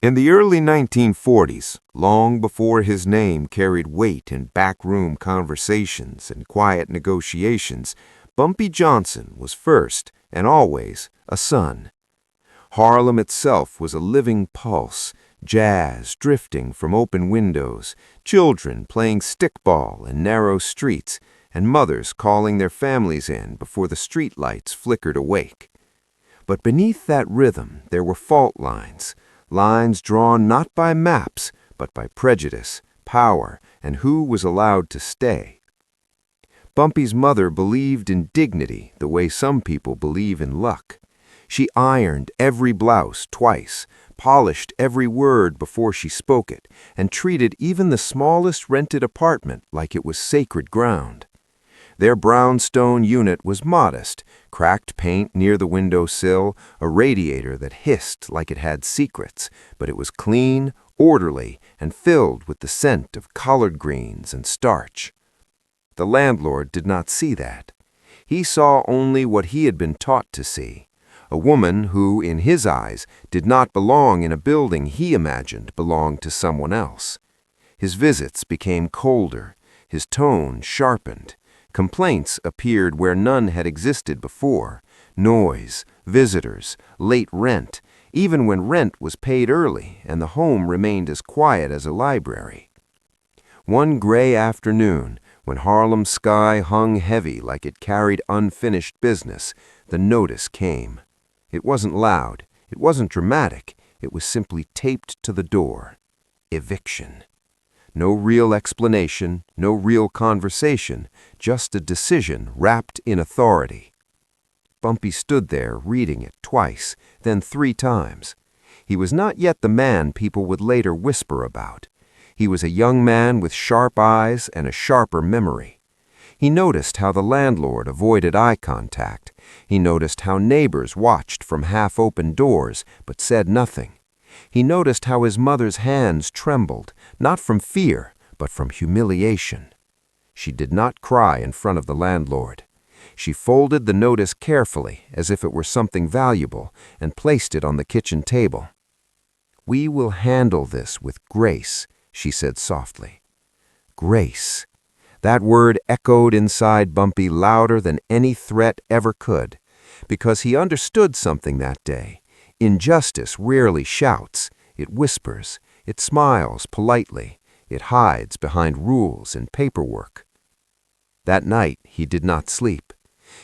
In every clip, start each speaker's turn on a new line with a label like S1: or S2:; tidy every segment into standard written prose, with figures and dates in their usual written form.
S1: In the early 1940s, long before his name carried weight in backroom conversations and quiet negotiations, Bumpy Johnson was first and always a son. Harlem itself was a living pulse, jazz drifting from open windows, children playing stickball in narrow streets, and mothers calling their families in before the streetlights flickered awake. But beneath that rhythm there were fault lines, lines drawn not by maps, but by prejudice, power, and who was allowed to stay. Bumpy's mother believed in dignity the way some people believe in luck. She ironed every blouse twice, polished every word before she spoke it, and treated even the smallest rented apartment like it was sacred ground. Their brownstone unit was modest, cracked paint near the windowsill, a radiator that hissed like it had secrets, but it was clean, orderly, and filled with the scent of collard greens and starch. The landlord did not see that. He saw only what he had been taught to see, a woman who, in his eyes, did not belong in a building he imagined belonged to someone else. His visits became colder, his tone sharpened. Complaints appeared where none had existed before: noise, visitors, late rent, even when rent was paid early and the home remained as quiet as a library. One gray afternoon, when Harlem's sky hung heavy like it carried unfinished business, the notice came. It wasn't loud, it wasn't dramatic, it was simply taped to the door. Eviction. No real explanation, no real conversation, just a decision wrapped in authority. Bumpy stood there reading it twice, then 3 times. He was not yet the man people would later whisper about. He was a young man with sharp eyes and a sharper memory. He noticed how the landlord avoided eye contact. He noticed how neighbors watched from half-open doors but said nothing. He noticed how his mother's hands trembled, not from fear, but from humiliation. She did not cry in front of the landlord. She folded the notice carefully, as if it were something valuable, and placed it on the kitchen table. "We will handle this with grace," she said softly. Grace. That word echoed inside Bumpy louder than any threat ever could, because he understood something that day. Injustice rarely shouts, it whispers, it smiles politely, it hides behind rules and paperwork. That night he did not sleep.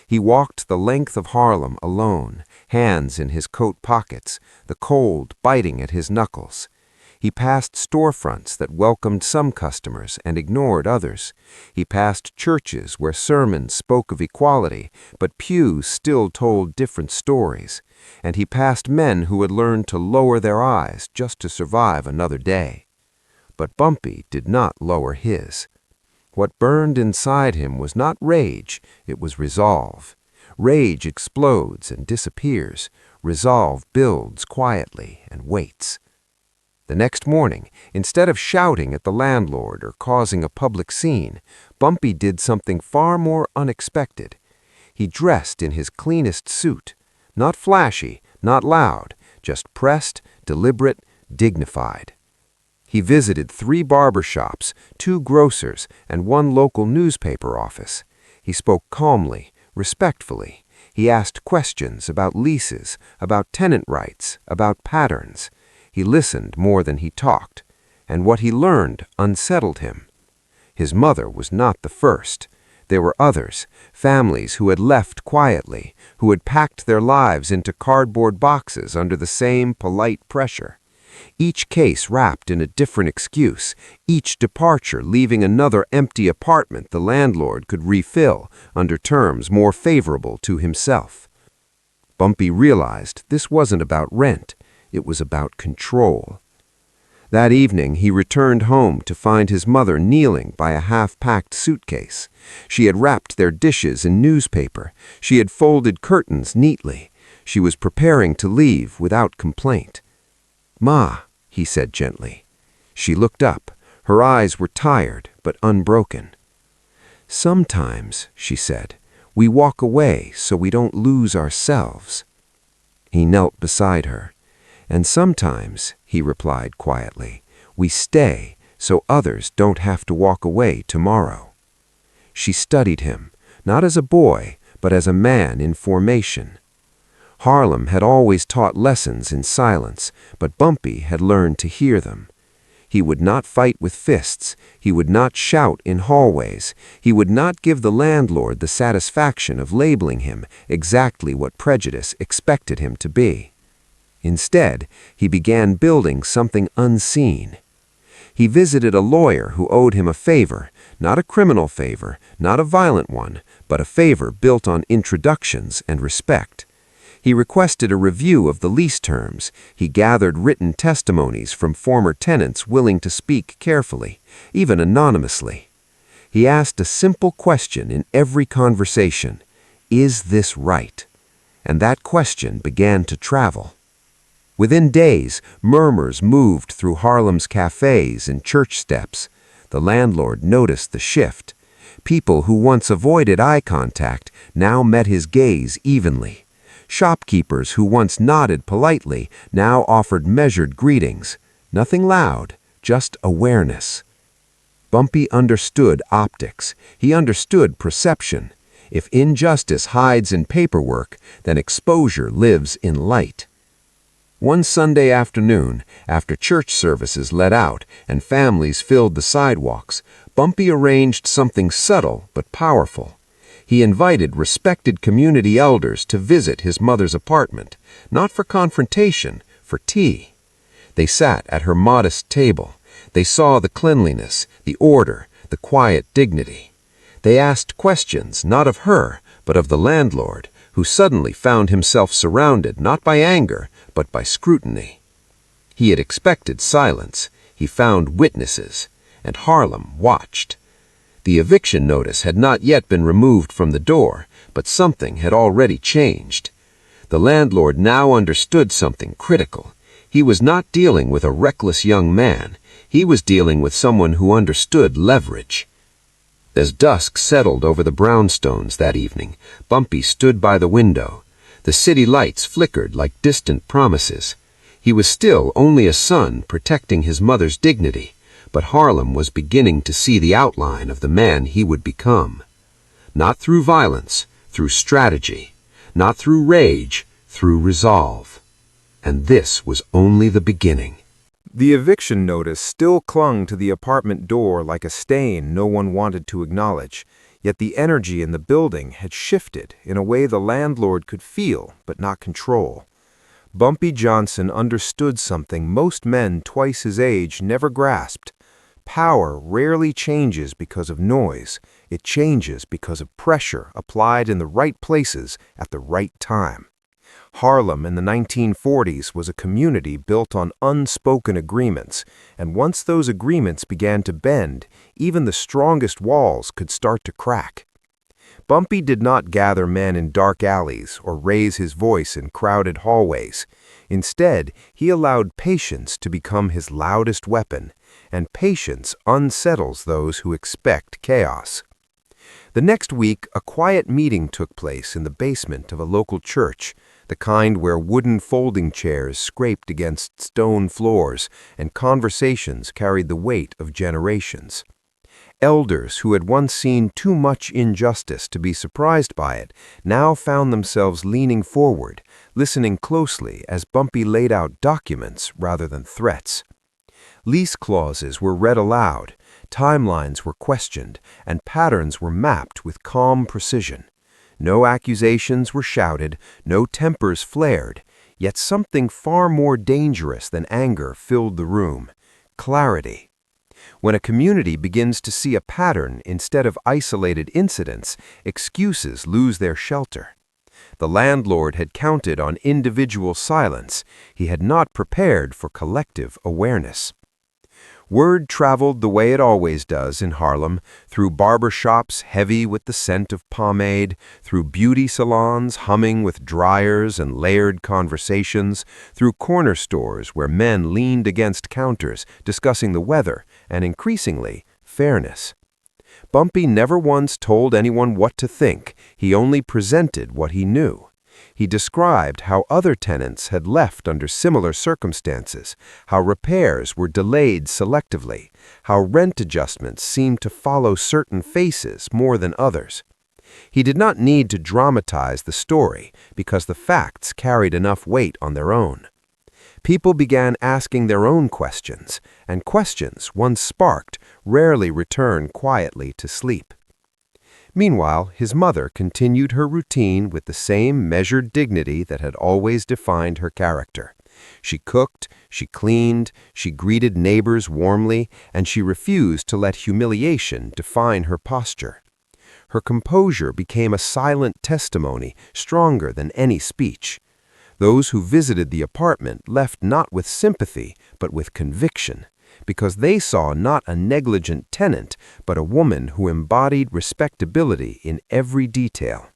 S1: He walked the length of Harlem alone, hands in his coat pockets, the cold biting at his knuckles. He passed storefronts that welcomed some customers and ignored others. He passed churches where sermons spoke of equality, but pews still told different stories. And he passed men who had learned to lower their eyes just to survive another day. But Bumpy did not lower his. What burned inside him was not rage, it was resolve. Rage explodes and disappears. Resolve builds quietly and waits. The next morning, instead of shouting at the landlord or causing a public scene, Bumpy did something far more unexpected. He dressed in his cleanest suit. Not flashy, not loud, just pressed, deliberate, dignified. He visited 3 barber shops, 2 grocers, and 1 local newspaper office. He spoke calmly, respectfully. He asked questions about leases, about tenant rights, about patterns. He listened more than he talked, and what he learned unsettled him. His mother was not the first. There were others, families who had left quietly, who had packed their lives into cardboard boxes under the same polite pressure. Each case wrapped in a different excuse, each departure leaving another empty apartment the landlord could refill under terms more favorable to himself. Bumpy realized this wasn't about rent, it was about control. That evening he returned home to find his mother kneeling by a half-packed suitcase. She had wrapped their dishes in newspaper. She had folded curtains neatly. She was preparing to leave without complaint. "Ma," he said gently. She looked up. Her eyes were tired but unbroken. "Sometimes," she said, "we walk away so we don't lose ourselves." He knelt beside her. "And sometimes," he replied quietly, "we stay so others don't have to walk away tomorrow." She studied him, not as a boy, but as a man in formation. Harlem had always taught lessons in silence, but Bumpy had learned to hear them. He would not fight with fists. He would not shout in hallways. He would not give the landlord the satisfaction of labeling him exactly what prejudice expected him to be. Instead, he began building something unseen. He visited a lawyer who owed him a favor, not a criminal favor, not a violent one, but a favor built on introductions and respect. He requested a review of the lease terms. He gathered written testimonies from former tenants willing to speak carefully, even anonymously. He asked a simple question in every conversation: "Is this right?" And that question began to travel. Within days, murmurs moved through Harlem's cafes and church steps. The landlord noticed the shift. People who once avoided eye contact now met his gaze evenly. Shopkeepers who once nodded politely now offered measured greetings. Nothing loud, just awareness. Bumpy understood optics. He understood perception. If injustice hides in paperwork, then exposure lives in light. One Sunday afternoon, after church services let out and families filled the sidewalks, Bumpy arranged something subtle but powerful. He invited respected community elders to visit his mother's apartment, not for confrontation, for tea. They sat at her modest table. They saw the cleanliness, the order, the quiet dignity. They asked questions not of her, but of the landlord, who suddenly found himself surrounded not by anger, but by scrutiny. He had expected silence. He found witnesses, and Harlem watched. The eviction notice had not yet been removed from the door, but something had already changed. The landlord now understood something critical. He was not dealing with a reckless young man. He was dealing with someone who understood leverage. As dusk settled over the brownstones that evening, Bumpy stood by the window. The city lights flickered like distant promises. He was still only a son protecting his mother's dignity, but Harlem was beginning to see the outline of the man he would become. Not through violence, through strategy. Not through rage, through resolve. And this was only the beginning.
S2: The eviction notice still clung to the apartment door like a stain no one wanted to acknowledge, yet the energy in the building had shifted in a way the landlord could feel but not control. Bumpy Johnson understood something most men twice his age never grasped. Power rarely changes because of noise. It changes because of pressure applied in the right places at the right time. Harlem in the 1940s was a community built on unspoken agreements, and once those agreements began to bend, even the strongest walls could start to crack. Bumpy did not gather men in dark alleys or raise his voice in crowded hallways. Instead, he allowed patience to become his loudest weapon, and patience unsettles those who expect chaos. The next week, a quiet meeting took place in the basement of a local church, the kind where wooden folding chairs scraped against stone floors and conversations carried the weight of generations. Elders who had once seen too much injustice to be surprised by it now found themselves leaning forward, listening closely as Bumpy laid out documents rather than threats. Lease clauses were read aloud, timelines were questioned, and patterns were mapped with calm precision. No accusations were shouted, no tempers flared, yet something far more dangerous than anger filled the room: clarity. When a community begins to see a pattern instead of isolated incidents, excuses lose their shelter. The landlord had counted on individual silence. He had not prepared for collective awareness. Word traveled the way it always does in Harlem, through barber shops heavy with the scent of pomade, through beauty salons humming with dryers and layered conversations, through corner stores where men leaned against counters discussing the weather and, increasingly, fairness. Bumpy never once told anyone what to think. He only presented what he knew. He described how other tenants had left under similar circumstances, how repairs were delayed selectively, how rent adjustments seemed to follow certain faces more than others. He did not need to dramatize the story because the facts carried enough weight on their own. People began asking their own questions, and questions, once sparked, rarely return quietly to sleep. Meanwhile, his mother continued her routine with the same measured dignity that had always defined her character. She cooked, she cleaned, she greeted neighbors warmly, and she refused to let humiliation define her posture. Her composure became a silent testimony stronger than any speech. Those who visited the apartment left not with sympathy, but with conviction, because they saw not a negligent tenant, but a woman who embodied respectability in every detail.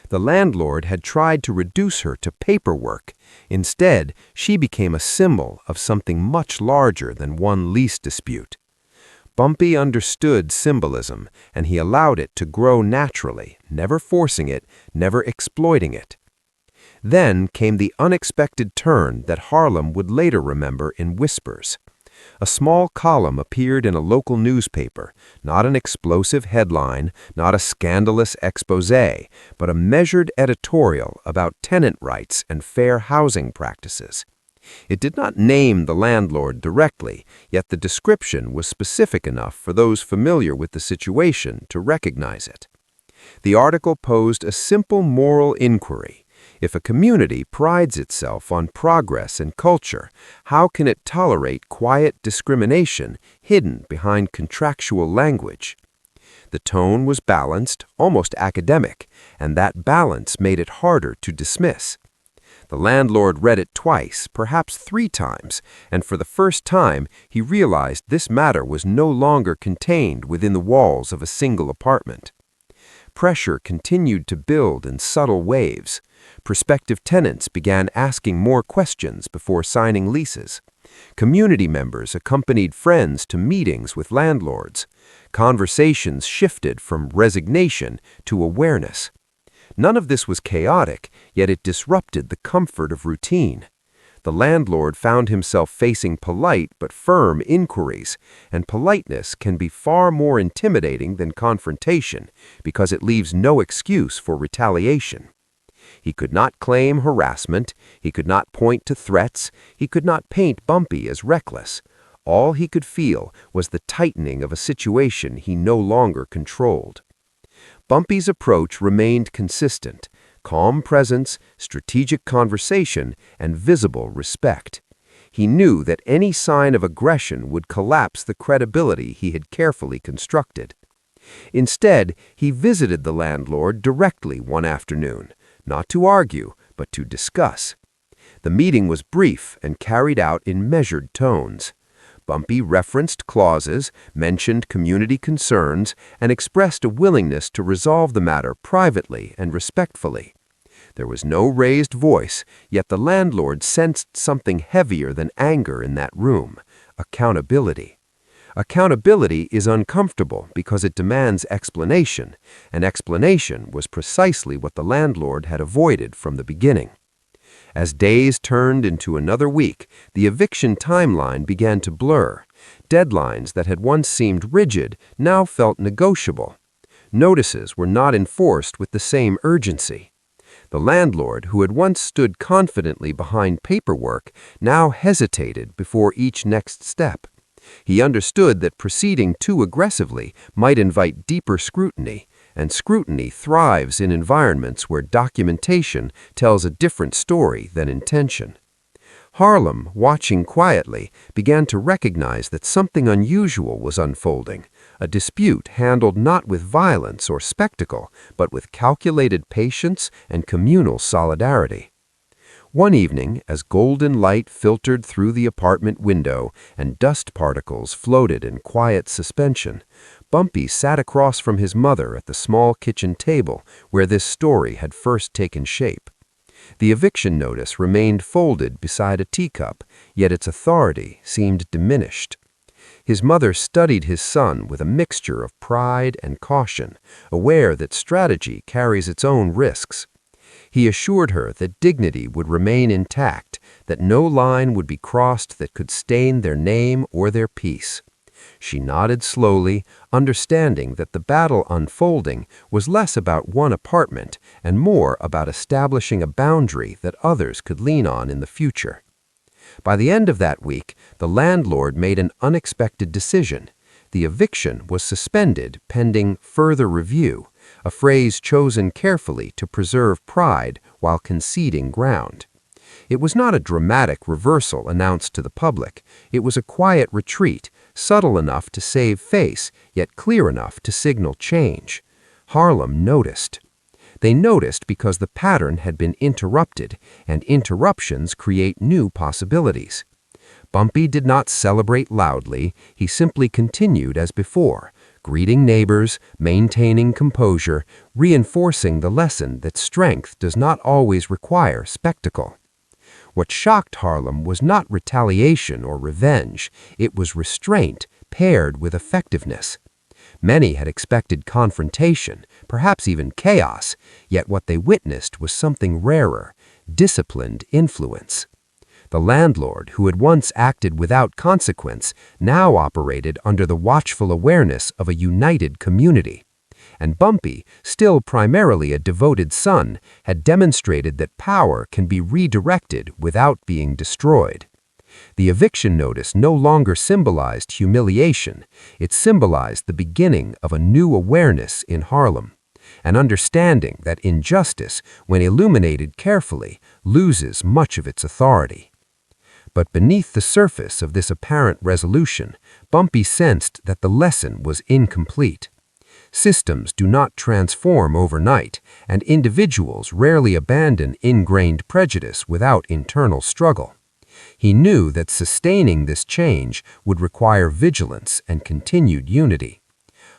S2: The landlord had tried to reduce her to paperwork. Instead, she became a symbol of something much larger than one lease dispute. Bumpy understood symbolism, and he allowed it to grow naturally, never forcing it, never exploiting it. Then came the unexpected turn that Harlem would later remember in whispers. A small column appeared in a local newspaper, not an explosive headline, not a scandalous exposé, but a measured editorial about tenant rights and fair housing practices. It did not name the landlord directly, yet the description was specific enough for those familiar with the situation to recognize it. The article posed a simple moral inquiry. If a community prides itself on progress and culture, how can it tolerate quiet discrimination hidden behind contractual language? The tone was balanced, almost academic, and that balance made it harder to dismiss. The landlord read it twice, perhaps 3 times, and for the first time he realized this matter was no longer contained within the walls of a single apartment. Pressure continued to build in subtle waves. Prospective tenants began asking more questions before signing leases. Community members accompanied friends to meetings with landlords. Conversations shifted from resignation to awareness. None of this was chaotic, yet it disrupted the comfort of routine. The landlord found himself facing polite but firm inquiries, and politeness can be far more intimidating than confrontation because it leaves no excuse for retaliation. He could not claim harassment, he could not point to threats, he could not paint Bumpy as reckless. All he could feel was the tightening of a situation he no longer controlled. Bumpy's approach remained consistent: calm presence, strategic conversation, and visible respect. He knew that any sign of aggression would collapse the credibility he had carefully constructed. Instead, he visited the landlord directly one afternoon, not to argue, but to discuss. The meeting was brief and carried out in measured tones. Bumpy referenced clauses, mentioned community concerns, and expressed a willingness to resolve the matter privately and respectfully. There was no raised voice, yet the landlord sensed something heavier than anger in that room: accountability. Accountability is uncomfortable because it demands explanation, and explanation was precisely what the landlord had avoided from the beginning. As days turned into another week, the eviction timeline began to blur. Deadlines that had once seemed rigid now felt negotiable. Notices were not enforced with the same urgency. The landlord, who had once stood confidently behind paperwork, now hesitated before each next step. He understood that proceeding too aggressively might invite deeper scrutiny, and scrutiny thrives in environments where documentation tells a different story than intention. Harlem, watching quietly, began to recognize that something unusual was unfolding, a dispute handled not with violence or spectacle, but with calculated patience and communal solidarity. One evening, as golden light filtered through the apartment window and dust particles floated in quiet suspension, Bumpy sat across from his mother at the small kitchen table where this story had first taken shape. The eviction notice remained folded beside a teacup, yet its authority seemed diminished. His mother studied his son with a mixture of pride and caution, aware that strategy carries its own risks.
S3: He assured her that dignity would remain intact, that no line would be crossed that could stain their name or their peace. She nodded slowly, understanding that the battle unfolding was less about one apartment and more about establishing a boundary that others could lean on in the future. By the end of that week, the landlord made an unexpected decision. The eviction was suspended pending further review, a phrase chosen carefully to preserve pride while conceding ground. It was not a dramatic reversal announced to the public. It was a quiet retreat, subtle enough to save face, yet clear enough to signal change. Harlem noticed. They noticed because the pattern had been interrupted, and interruptions create new possibilities. Bumpy did not celebrate loudly. He simply continued as before, greeting neighbors, maintaining composure, reinforcing the lesson that strength does not always require spectacle. What shocked Harlem was not retaliation or revenge. It was restraint paired with effectiveness. Many had expected confrontation, perhaps even chaos, yet what they witnessed was something rarer, disciplined influence. The landlord, who had once acted without consequence, now operated under the watchful awareness of a united community. And Bumpy, still primarily a devoted son, had demonstrated that power can be redirected without being destroyed. The eviction notice no longer symbolized humiliation. It symbolized the beginning of a new awareness in Harlem, an understanding that injustice, when illuminated carefully, loses much of its authority. But beneath the surface of this apparent resolution, Bumpy sensed that the lesson was incomplete. Systems do not transform overnight, and individuals rarely abandon ingrained prejudice without internal struggle. He knew that sustaining this change would require vigilance and continued unity.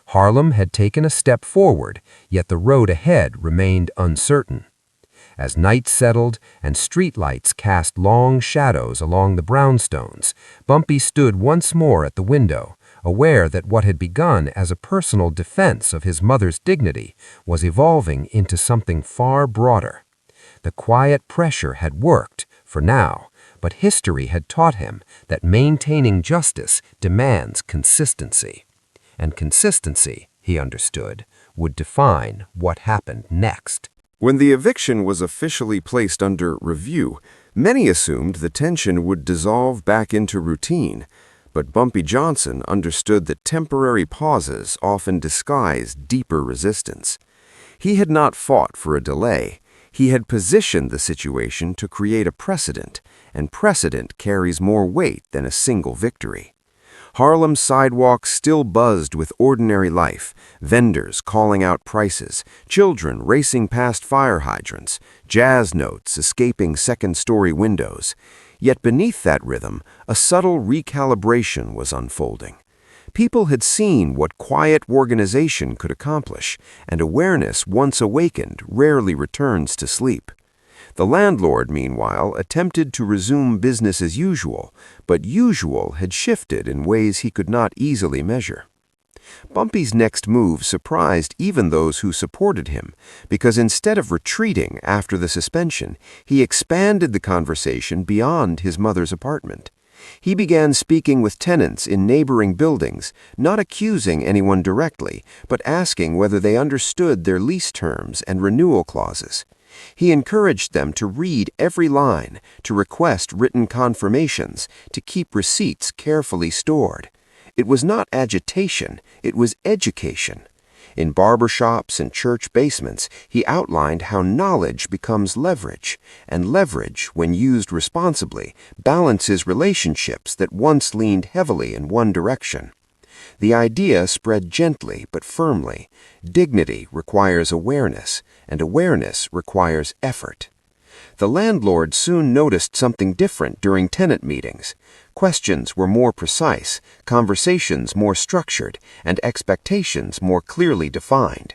S3: Harlem had taken a step forward, yet the road ahead remained uncertain. As night settled and streetlights cast long shadows along the brownstones, Bumpy stood once more at the window, aware that what had begun as a personal defense of his mother's dignity was evolving into something far broader. The quiet pressure had worked, for now, but history had taught him that maintaining justice demands consistency. And consistency, he understood, would define what happened next.
S1: When the eviction was officially placed under review, many assumed the tension would dissolve back into routine. But Bumpy Johnson understood that temporary pauses often disguise deeper resistance. He had not fought for a delay. He had positioned the situation to create a precedent, and precedent carries more weight than a single victory. Harlem's sidewalks still buzzed with ordinary life, vendors calling out prices, children racing past fire hydrants, jazz notes escaping second-story windows. Yet beneath that rhythm, a subtle recalibration was unfolding. People had seen what quiet organization could accomplish, and awareness once awakened rarely returns to sleep. The landlord, meanwhile, attempted to resume business as usual, but usual had shifted in ways he could not easily measure. Bumpy's next move surprised even those who supported him, because instead of retreating after the suspension, he expanded the conversation beyond his mother's apartment. He began speaking with tenants in neighboring buildings, not accusing anyone directly, but asking whether they understood their lease terms and renewal clauses. He encouraged them to read every line, to request written confirmations, to keep receipts carefully stored. It was not agitation, it was education. In barbershops and church basements, he outlined how knowledge becomes leverage, and leverage, when used responsibly, balances relationships that once leaned heavily in one direction. The idea spread gently but firmly. Dignity requires awareness, and awareness requires effort. The landlord soon noticed something different during tenant meetings. Questions were more precise, conversations more structured, and expectations more clearly defined.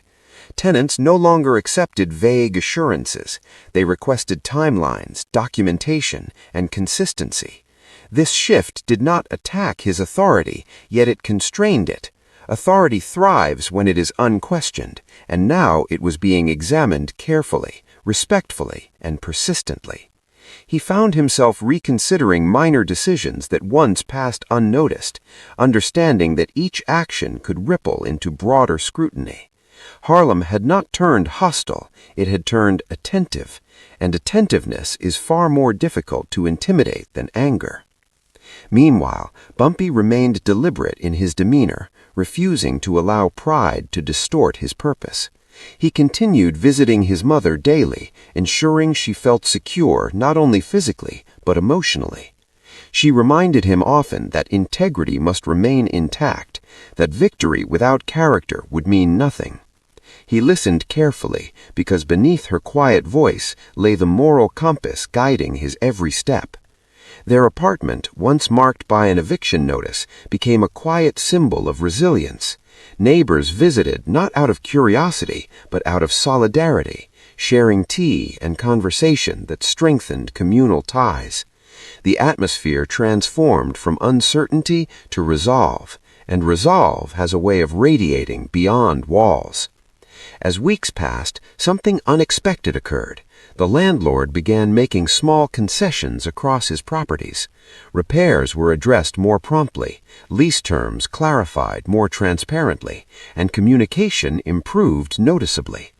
S1: Tenants no longer accepted vague assurances. They requested timelines, documentation, and consistency. This shift did not attack his authority, yet it constrained it. Authority thrives when it is unquestioned, and now it was being examined carefully,
S2: respectfully and persistently. He found himself reconsidering minor decisions that once passed unnoticed, understanding that each action could ripple into broader scrutiny. Harlem had not turned hostile, it had turned attentive, and attentiveness is far more difficult to intimidate than anger. Meanwhile, Bumpy remained deliberate in his demeanor, refusing to allow pride to distort his purpose. He continued visiting his mother daily, ensuring she felt secure not only physically, but emotionally. She reminded him often that integrity must remain intact, that victory without character would mean nothing. He listened carefully, because beneath her quiet voice lay the moral compass guiding his every step. Their apartment, once marked by an eviction notice, became a quiet symbol of resilience. Neighbors visited not out of curiosity, but out of solidarity, sharing tea and conversation that strengthened communal ties. The atmosphere transformed from uncertainty to resolve, and resolve has a way of radiating beyond walls. As weeks passed, something unexpected occurred. The landlord began making small concessions across his properties. Repairs were addressed more promptly, lease terms clarified more transparently, and communication improved noticeably.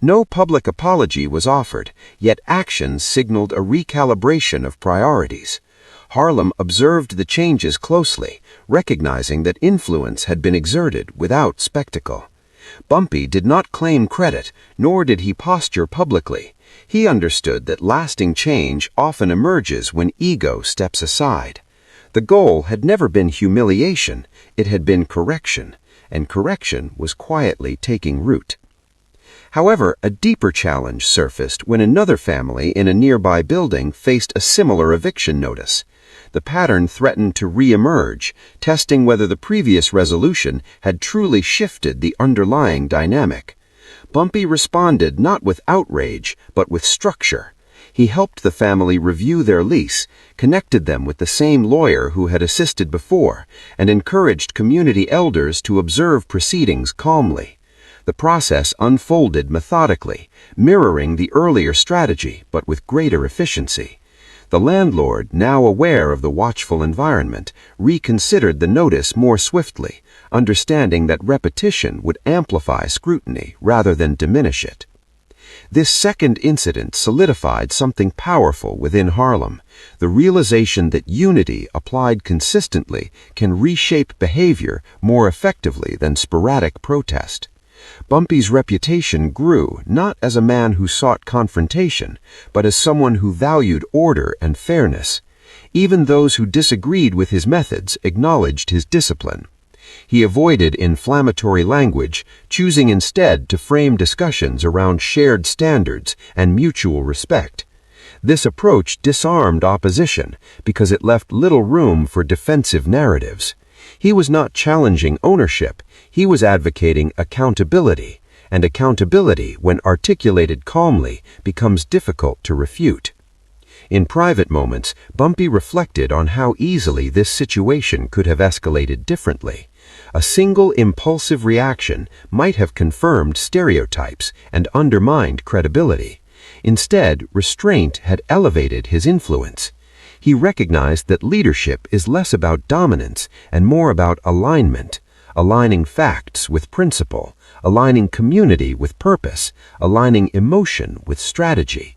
S2: No public apology was offered, yet actions signaled a recalibration of priorities. Harlem observed the changes closely, recognizing that influence had been exerted without spectacle. Bumpy did not claim credit, nor did he posture publicly. He understood that lasting change often emerges when ego steps aside. The goal had never been humiliation, it had been correction, and correction was quietly taking root. However, a deeper challenge surfaced when another family in a nearby building faced a similar eviction notice. The pattern threatened to re-emerge, testing whether the previous resolution had truly shifted the underlying dynamic. Bumpy responded not with outrage, but with structure. He helped the family review their lease, connected them with the same lawyer who had assisted before, and encouraged community elders to observe proceedings calmly. The process unfolded methodically, mirroring the earlier strategy, but with greater efficiency. The landlord, now aware of the watchful environment, reconsidered the notice more swiftly, understanding that repetition would amplify scrutiny rather than diminish it. This second incident solidified something powerful within Harlem, the realization that unity applied consistently can reshape behavior more effectively than sporadic protest. Bumpy's reputation grew not as a man who sought confrontation, but as someone who valued order and fairness. Even those who disagreed with his methods acknowledged his discipline. He avoided inflammatory language, choosing instead to frame discussions around shared standards and mutual respect. This approach disarmed opposition because it left little room for defensive narratives. He was not challenging ownership, he was advocating accountability, and accountability, when articulated calmly, becomes difficult to refute. In private moments, Bumpy reflected on how easily this situation could have escalated differently. A single impulsive reaction might have confirmed stereotypes and undermined credibility. Instead, restraint had elevated his influence. He recognized that leadership is less about dominance and more about alignment, aligning facts with principle, aligning community with purpose, aligning emotion with strategy.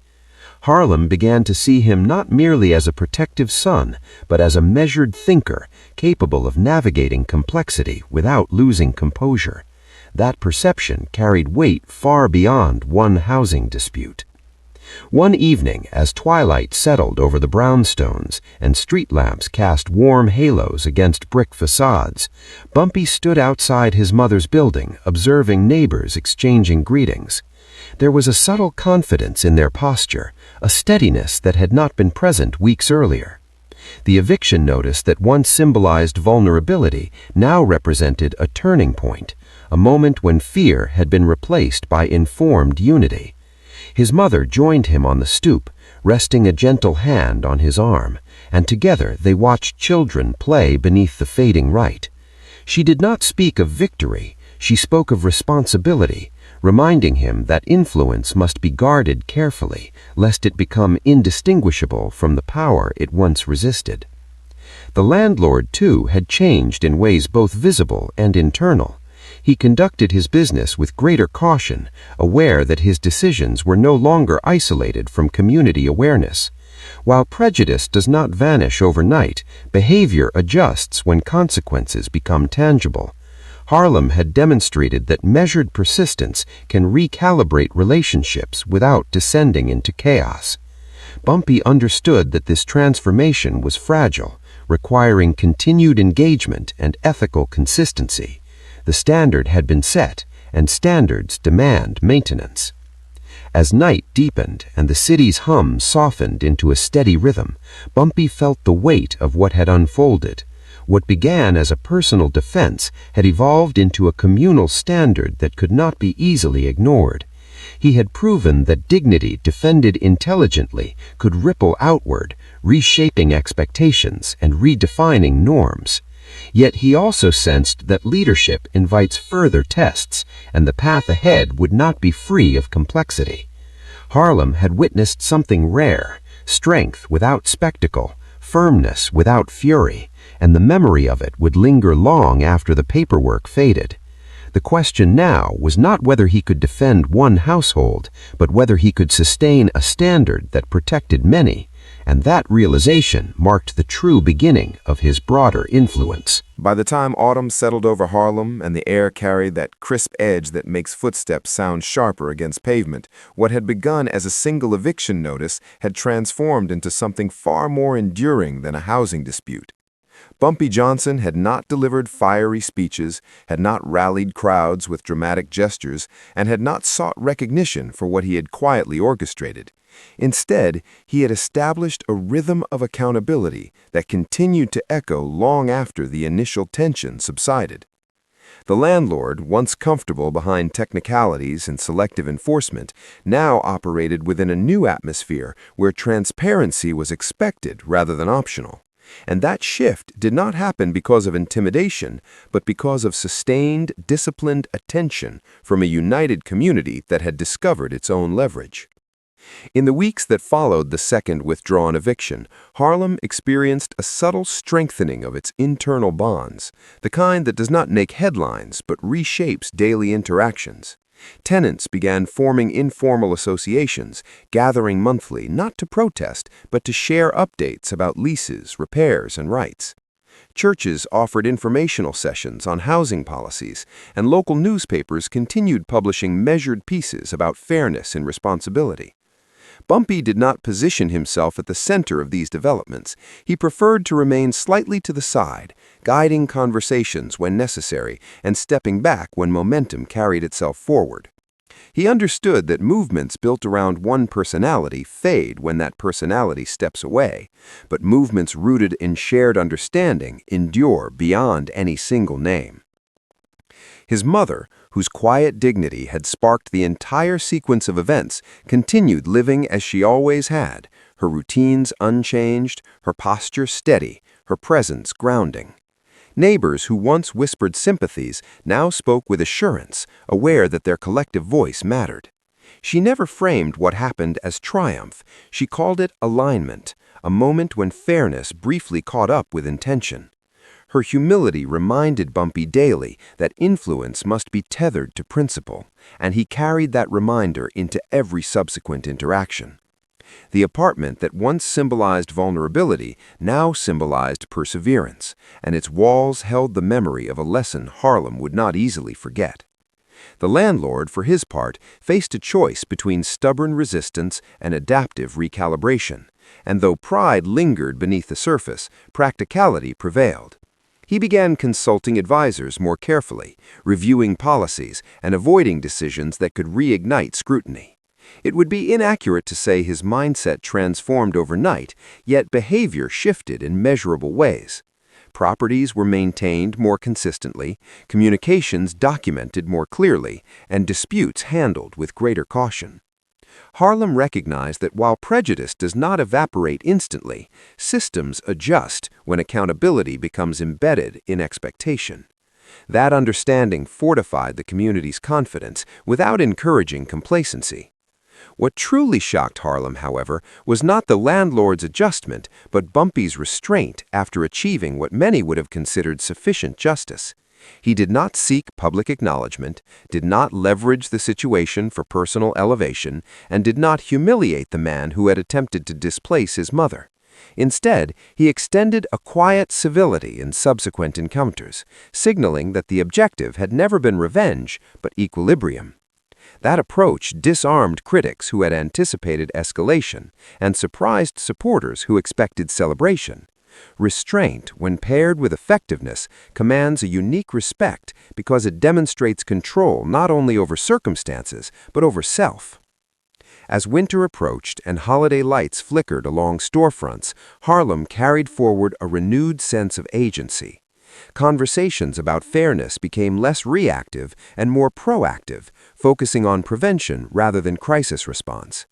S2: Harlem began to see him not merely as a protective son, but as a measured thinker, capable of navigating complexity without losing composure. That perception carried weight far beyond one housing dispute. One evening, as twilight settled over the brownstones and street lamps cast warm halos against brick facades, Bumpy stood outside his mother's building, observing neighbors exchanging greetings. There was a subtle confidence in their posture, a steadiness that had not been present weeks earlier. The eviction notice that once symbolized vulnerability now represented a turning point, a moment when fear had been replaced by informed unity. His mother joined him on the stoop, resting a gentle hand on his arm, and together they watched children play beneath the fading light. She did not speak of victory,
S4: She spoke of responsibility, reminding him that influence must be guarded carefully, lest it become indistinguishable from the power it once resisted. The landlord, too, had changed in ways both visible and internal. He conducted his business with greater caution, aware that his decisions were no longer isolated from community awareness. While prejudice does not vanish overnight, behavior adjusts when consequences become tangible. Harlem had demonstrated that measured persistence can recalibrate relationships without descending into chaos. Bumpy understood that this transformation was fragile, requiring continued engagement and ethical consistency. The standard had been set, and standards demand maintenance. As night deepened and the city's hum softened into a steady rhythm, Bumpy felt the weight of what had unfolded. What began as a personal defense had evolved into a communal standard that could not be easily ignored. He had proven that dignity defended intelligently could ripple outward, reshaping expectations and redefining norms. Yet he also sensed that leadership invites further tests, and the path ahead would not be free of complexity. Harlem had witnessed something rare: strength without spectacle, firmness without fury, and the memory of it would linger long after the paperwork faded. The question now was not whether he could defend one household, but whether he could sustain a standard that protected many, and that realization marked the true beginning of his broader influence.
S2: By the time autumn settled over Harlem and the air carried that crisp edge that makes footsteps sound sharper against pavement, what had begun as a single eviction notice had transformed into something far more enduring than a housing dispute. Bumpy Johnson had not delivered fiery speeches, had not rallied crowds with dramatic gestures, and had not sought recognition for what he had quietly orchestrated. Instead, he had established a rhythm of accountability that continued to echo long after the initial tension subsided. The landlord, once comfortable behind technicalities and selective enforcement, now operated within a new atmosphere where transparency was expected rather than optional. And that shift did not happen because of intimidation, but because of sustained, disciplined attention from a united community that had discovered its own leverage. In the weeks that followed the second withdrawn eviction, Harlem experienced a subtle strengthening of its internal bonds, the kind that does not make headlines but reshapes daily interactions. Tenants began forming informal associations, gathering monthly not to protest but to share updates about leases, repairs, and rights. Churches offered informational sessions on housing policies, and local newspapers continued publishing measured pieces about fairness and responsibility. Bumpy did not position himself at the center of these developments. He preferred to remain slightly to the side, guiding conversations when necessary and stepping back when momentum carried itself forward. He understood that movements built around one personality fade when that personality steps away, but movements rooted in shared understanding endure beyond any single name. His mother, whose quiet dignity had sparked the entire sequence of events, continued living as she always had, her routines unchanged, her posture steady, her presence grounding. Neighbors who once whispered sympathies now spoke with assurance, aware that their collective voice mattered. She never framed what happened as triumph. She called it alignment, a moment when fairness briefly caught up with intention. Her humility reminded Bumpy daily that influence must be tethered to principle, and he carried that reminder into every subsequent interaction. The apartment that once symbolized vulnerability now symbolized perseverance, and its walls held the memory of a lesson Harlem would not easily forget. The landlord, for his part, faced a choice between stubborn resistance and adaptive recalibration, and though pride lingered beneath the surface, practicality prevailed. He began consulting advisors more carefully, reviewing policies, and avoiding decisions that could reignite scrutiny. It would be inaccurate to say his mindset transformed overnight, yet behavior shifted in measurable ways. Properties were maintained more consistently, communications documented more clearly, and disputes handled with greater caution. Harlem recognized that while prejudice does not evaporate instantly, systems adjust when accountability becomes embedded in expectation.
S3: That understanding fortified the community's confidence without encouraging complacency. What truly shocked Harlem, however, was not the landlord's adjustment, but Bumpy's restraint after achieving what many would have considered sufficient justice. He did not seek public acknowledgement, did not leverage the situation for personal elevation, and did not humiliate the man who had attempted to displace his mother. Instead, he extended a quiet civility in subsequent encounters, signaling that the objective had never been revenge, but equilibrium. That approach disarmed critics who had anticipated escalation and surprised supporters who expected celebration. Restraint, when paired with effectiveness, commands a unique respect because it demonstrates control not only over circumstances, but over self. As winter approached and holiday lights flickered along storefronts, Harlem carried forward a renewed sense of agency. Conversations about fairness became less reactive and more proactive, focusing on prevention rather than crisis response.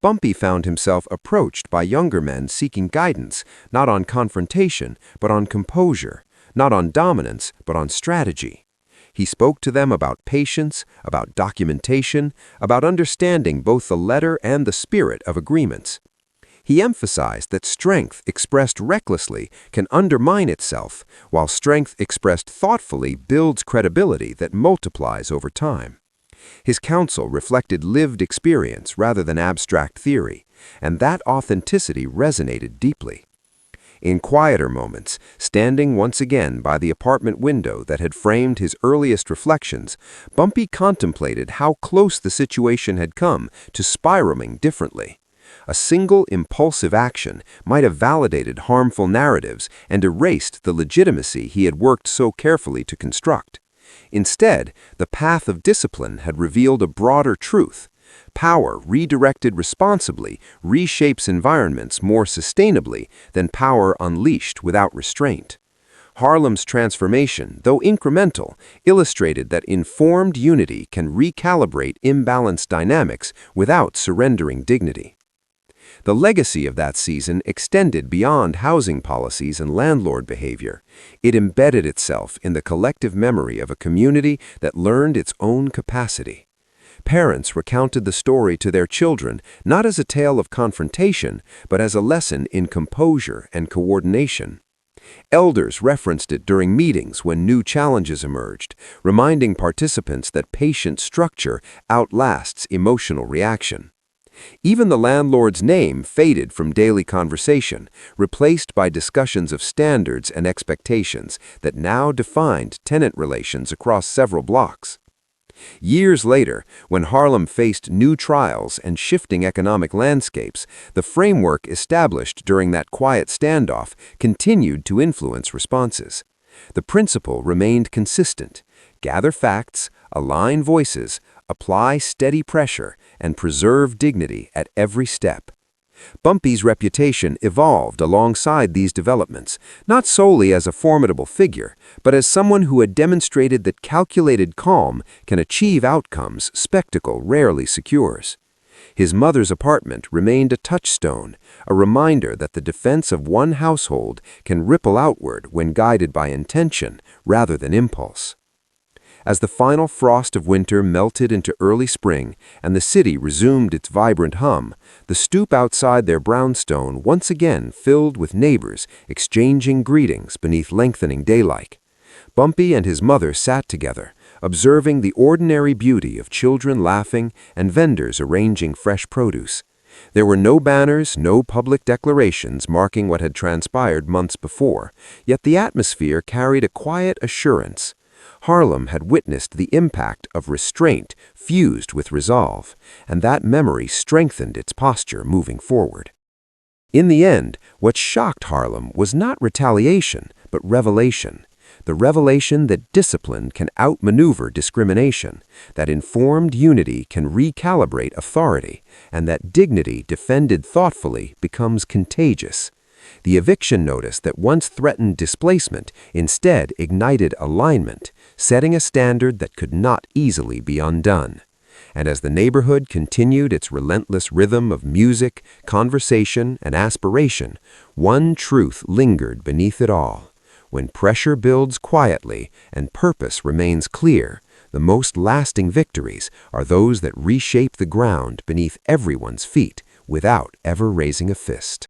S3: Bumpy found himself approached by younger men seeking guidance, not on confrontation, but on composure, not on dominance, but on strategy. He spoke to them about patience, about documentation, about understanding both the letter and the spirit of agreements. He emphasized that strength expressed recklessly can undermine itself, while strength expressed thoughtfully builds credibility that multiplies over time. His counsel reflected lived experience rather than abstract theory, and that authenticity resonated deeply. In quieter moments, standing once again by the apartment window that had framed his earliest reflections, Bumpy contemplated how close the situation had come to spiraling differently. A single impulsive action might have validated harmful narratives and erased the legitimacy he had worked so carefully to construct. Instead, the path of discipline had revealed a broader truth. Power redirected responsibly reshapes environments more sustainably than power unleashed without restraint. Harlem's transformation, though incremental, illustrated that informed unity can recalibrate imbalanced dynamics without surrendering dignity. The legacy of that season extended beyond housing policies and landlord behavior. It embedded itself in the collective memory of a community that learned its own capacity. Parents recounted the story to their children not as a tale of confrontation, but as a lesson in composure and coordination. Elders referenced it during meetings when new challenges emerged, reminding participants that patient structure outlasts emotional reaction. Even the landlord's name faded from daily conversation, replaced by discussions of standards and expectations that now defined tenant relations across several blocks. Years later, when Harlem faced new trials and shifting economic landscapes, the framework established during that quiet standoff continued to influence responses. The principle remained consistent: gather facts, align voices, apply steady pressure, and preserve dignity at every step. Bumpy's reputation evolved alongside these developments, not solely as a formidable figure, but as someone who had demonstrated that calculated calm can achieve outcomes spectacle rarely secures. His mother's apartment remained a touchstone, a reminder that the defense of one household can ripple outward when guided by intention rather than impulse. As the final frost of winter melted into early spring and the city resumed its vibrant hum, the stoop outside their brownstone once again filled with neighbors exchanging greetings beneath lengthening daylight. Bumpy and his mother sat together, observing the ordinary beauty of children laughing and vendors arranging fresh produce. There were no banners, no public declarations marking what had transpired months before, yet the atmosphere carried a quiet assurance. Harlem had witnessed the impact of restraint fused with resolve, and that memory strengthened its posture moving forward. In the end, what shocked Harlem was not retaliation, but revelation. The revelation that discipline can outmaneuver discrimination, that informed unity can recalibrate authority, and that dignity defended thoughtfully becomes contagious. The eviction notice that once threatened displacement instead ignited alignment, setting a standard that could not easily be undone. And as the neighborhood continued its relentless rhythm of music, conversation, and aspiration, one truth lingered beneath it all. When pressure builds quietly and purpose remains clear, the most lasting victories are those that reshape the ground beneath everyone's feet without ever raising a fist.